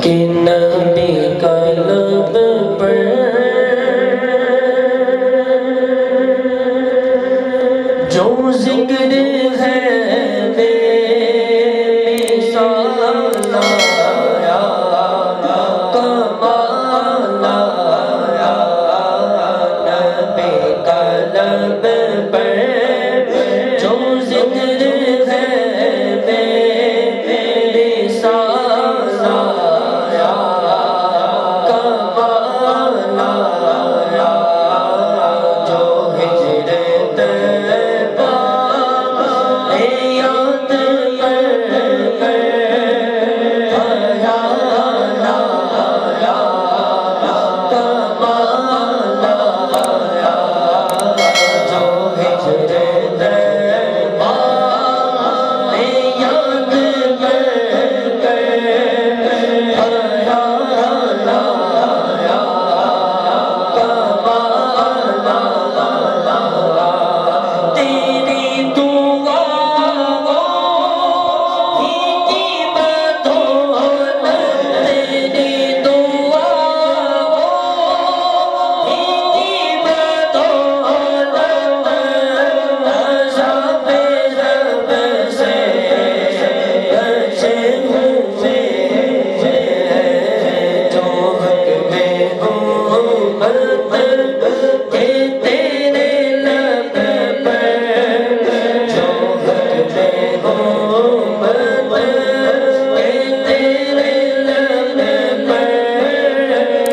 کہ نبی کا لب پر جو ذکر ہے بے مثال آیا، کمال آیا، نبی کا لب پر جو ذکر ہے بے مثال آیا، کمال آیا، جو ہجر طیبہ یاد کر کر خیال آیا، کمال آیا، جو ہجر طیبہ یاد کر کر خیال آیا، کمال آیا، تیری دعا ہی کی بدولت، تیری دعا ہی کی بدولت عذاب رب سے بچے ہوئے ہیں، جو حق میں امت کے تیرے لب پر، جو حق میں امت کے تیرے لب پر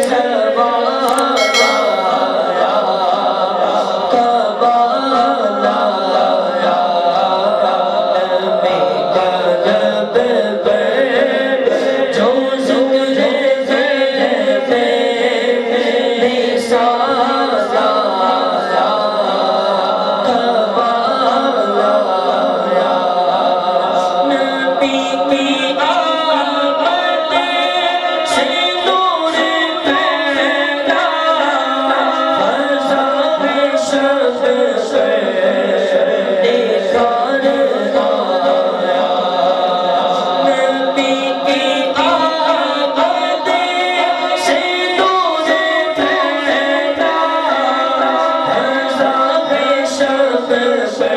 سوال آیا، کمال آیا، نبی کا لب پر جو ذکر ہے بے مثال آیا، کمال آیا، نبی کی آمد سے نور پھیلا، فضا میں شب سے نکھار آیا، نبی کی آمد سے نور پھیلا، فضا میں شب سے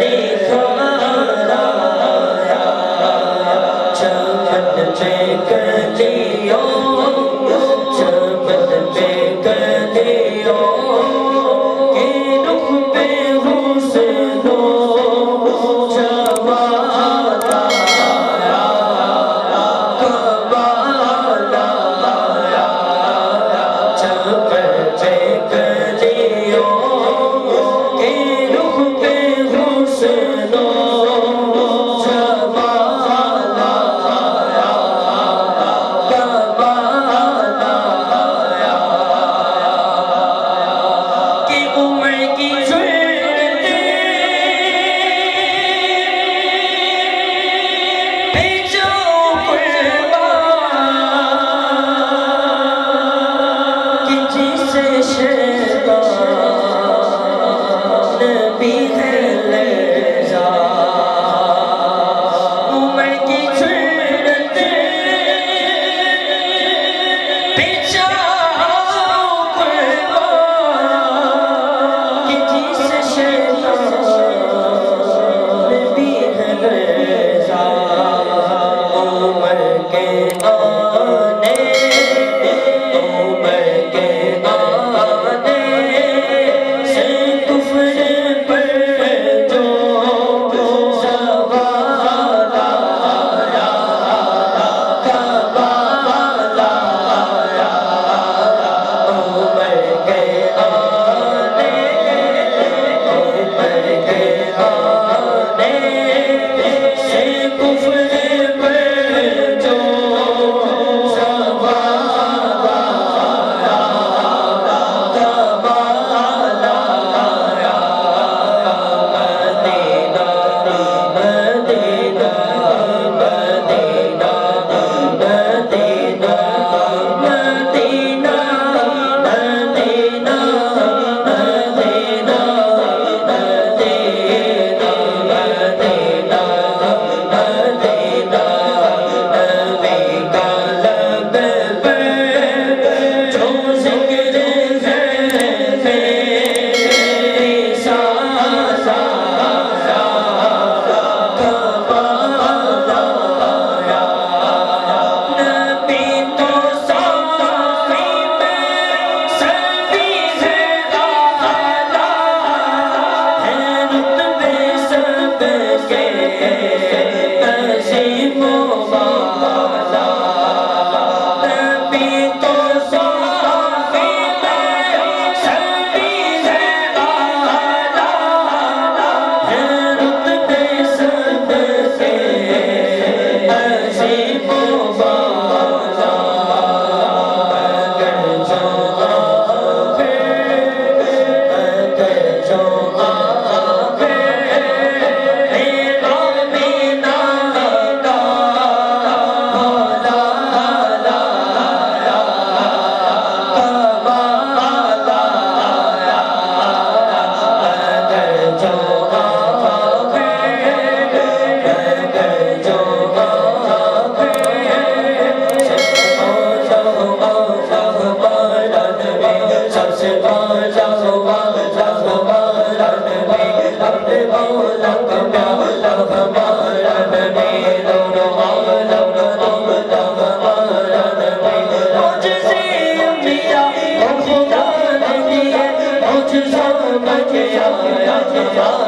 نکھار آیا، چمن میں کلیوں، چمن میں کلیوں کے رخ پہ حسن و جمال آیا، کمال آیا، چمن میں کلیوں کے رخ پہ حسن و جمال آیا، کمال آیا، کہ عمر کی ضرورتیں پہ جاؤ قربان، کہ جسے شیطان بھی ہے لرزا، عمر کی ضرورتیں پہ جاؤ قربان، کہ جسے شیطان بھی ہے لرزا، عمر کے آنے، عمر کے آنے سے کفر پر جو زوال آیا، کمال آیا، عمر کے آنے، عمر کے آنے سے کفر پر جو مجھ سمجھ آیا